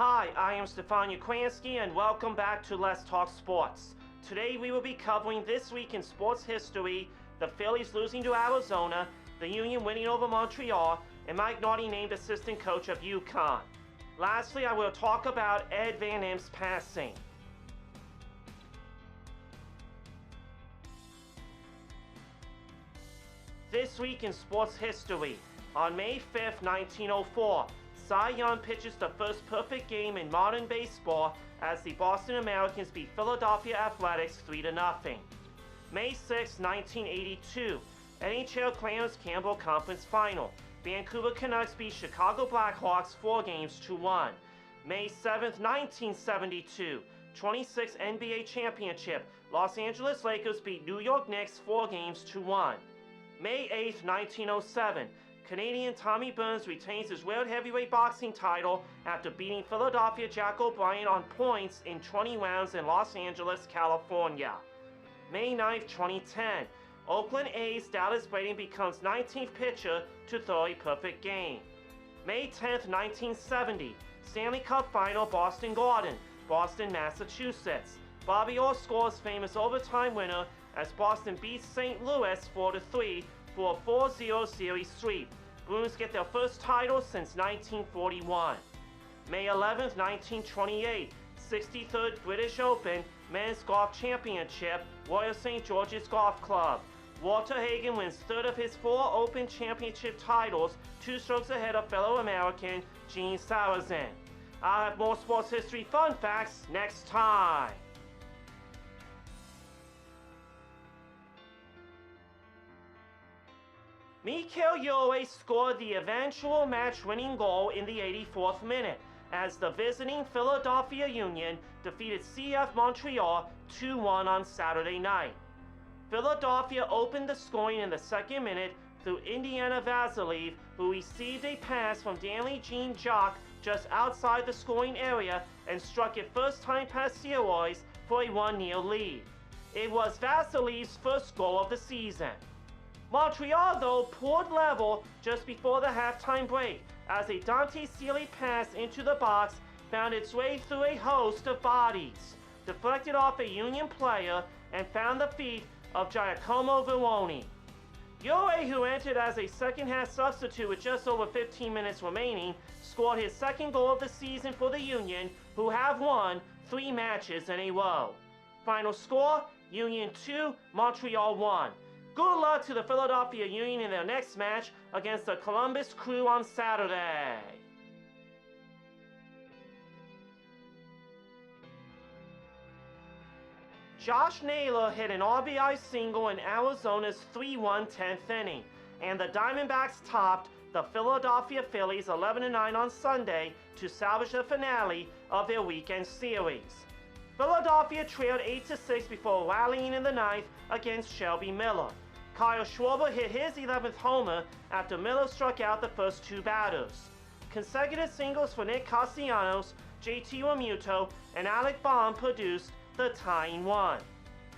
Hi, I am Stefan Ukransky and welcome back to Let's Talk Sports. Today we will be covering this week in sports history, the Phillies losing to Arizona, the Union winning over Montreal, and Mike Nardi named assistant coach of UConn. Lastly, I will talk about Ed Van Impe's passing. This week in sports history, on May 5th, 1904, Cy Young pitches the first perfect game in modern baseball as the Boston Americans beat Philadelphia Athletics 3-0. May 6, 1982, NHL Clarence Campbell Conference Final. Vancouver Canucks beat Chicago Blackhawks 4-1. May 7, 1972, 26th NBA Championship. Los Angeles Lakers beat New York Knicks 4-1. May 8, 1907, Canadian Tommy Burns retains his World Heavyweight Boxing title after beating Philadelphia Jack O'Brien on points in 20 rounds in Los Angeles, California. May 9, 2010, Oakland A's Dallas Braden becomes 19th pitcher to throw a perfect game. May 10, 1970, Stanley Cup Final, Boston Garden, Boston, Massachusetts. Bobby Orr scores famous overtime winner as Boston beats St. Louis 4-3 for a 4-0 series sweep. Bruins get their first title since 1941. May 11, 1928, 63rd British Open Men's Golf Championship, Royal St. George's Golf Club. Walter Hagen wins third of his 4 Open Championship titles, 2 strokes ahead of fellow American Gene Sarazen. I'll have more sports history fun facts next time. Mikhail Yuri scored the eventual match-winning goal in the 84th minute as the visiting Philadelphia Union defeated CF Montreal 2-1 on Saturday night. Philadelphia opened the scoring in the second minute through Indiana Vasiliev, who received a pass from Danley Jean Jacques just outside the scoring area and struck it first-time past steroids for a 1-0 lead. It was Vasiliev's first goal of the season. Montreal, though, pulled level just before the halftime break as a Dante Sealy pass into the box found its way through a host of bodies, deflected off a Union player, and found the feet of Giacomo Veroni. Yuri, who entered as a second-half substitute with just over 15 minutes remaining, scored his second goal of the season for the Union, who have won 3 matches in a row. Final score, Union 2, Montreal 1. Good luck to the Philadelphia Union in their next match against the Columbus Crew on Saturday. Josh Naylor hit an RBI single in Arizona's 3-1 10th inning, and the Diamondbacks topped the Philadelphia Phillies 11-9 on Sunday to salvage the finale of their weekend series. Philadelphia trailed 8-6 before rallying in the ninth against Shelby Miller. Kyle Schwarber hit his 11th homer after Miller struck out the first 2 batters. Consecutive singles for Nick Castellanos, JT Realmuto, and Alec Baum produced the tying one.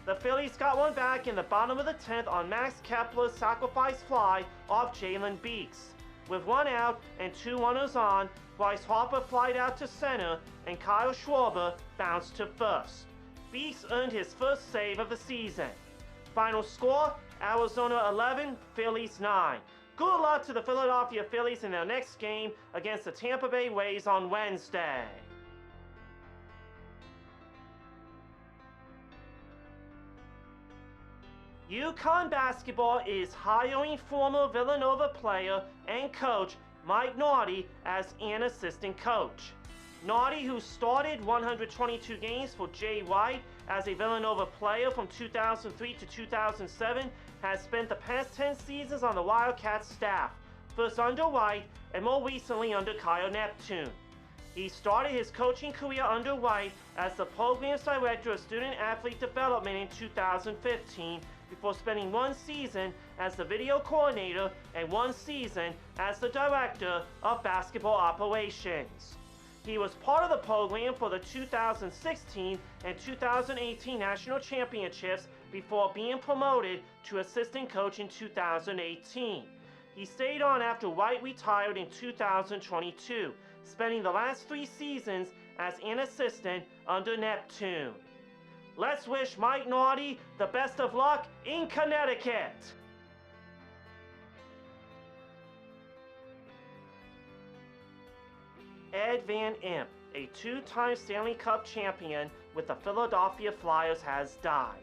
The Phillies got one back in the bottom of the 10th on Max Kepler's sacrifice fly off Jalen Beeks. With 1 out and 2 runners on, Bryce Harper flied out to center and Kyle Schwarber bounced to first. Beeks earned his first save of the season. Final score, Arizona 11, Phillies 9. Good luck to the Philadelphia Phillies in their next game against the Tampa Bay Rays on Wednesday. UConn basketball is hiring former Villanova player and coach Mike Nardi as an assistant coach. Nardi, who started 122 games for Jay Wright as a Villanova player from 2003 to 2007, has spent the past 10 seasons on the Wildcats staff, first under Wright and more recently under Kyle Neptune. He started his coaching career under Wright as the program's director of student-athlete development in 2015, before spending 1 season as the video coordinator and 1 season as the director of basketball operations. He was part of the program for the 2016 and 2018 national championships before being promoted to assistant coach in 2018. He stayed on after White retired in 2022, spending the last 3 seasons as an assistant under Neptune. Let's wish Mike Nardi the best of luck in Connecticut! Ed Van Impe, a 2-time Stanley Cup champion with the Philadelphia Flyers, has died.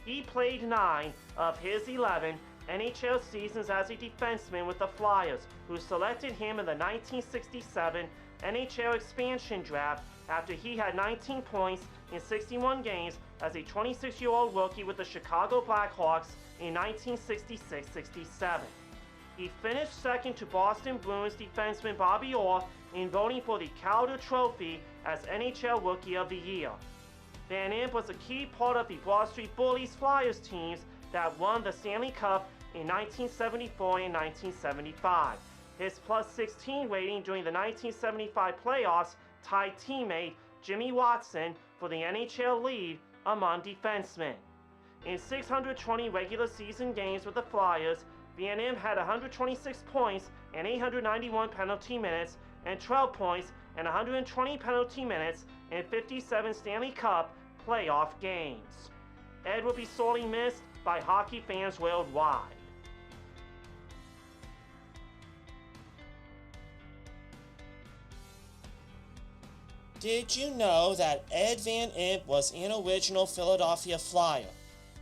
He played 9 of his 11 NHL seasons as a defenseman with the Flyers, who selected him in the 1967 NHL expansion draft after he had 19 points in 61 games as a 26-year-old rookie with the Chicago Blackhawks in 1966-67. He finished second to Boston Bruins defenseman Bobby Orr in voting for the Calder Trophy as NHL Rookie of the Year. Van Impe was a key part of the Broad Street Bullies Flyers teams that won the Stanley Cup in 1974 and 1975. His +16 rating during the 1975 playoffs tied teammate Jimmy Watson for the NHL lead among defensemen. In 620 regular season games with the Flyers, Van Impe had 126 points and 891 penalty minutes and 12 points and 120 penalty minutes in 57 Stanley Cup playoff games. Ed will be sorely missed by hockey fans worldwide. Did you know that Ed Van Impe was an original Philadelphia Flyer?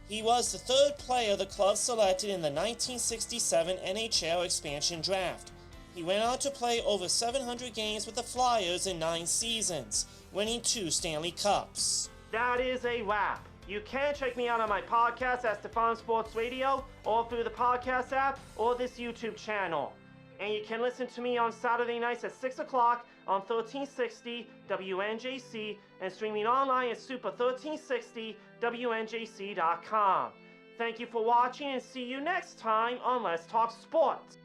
He was the 3rd player the club selected in the 1967 NHL expansion draft. He went on to play over 700 games with the Flyers in 9 seasons, winning 2 Stanley Cups. That is a wrap. You can check me out on my podcast at Stefan Sports Radio, or through the podcast app, or this YouTube channel. And you can listen to me on Saturday nights at 6 o'clock on 1360 WNJC and streaming online at super1360WNJC.com. Thank you for watching and see you next time on Let's Talk Sports.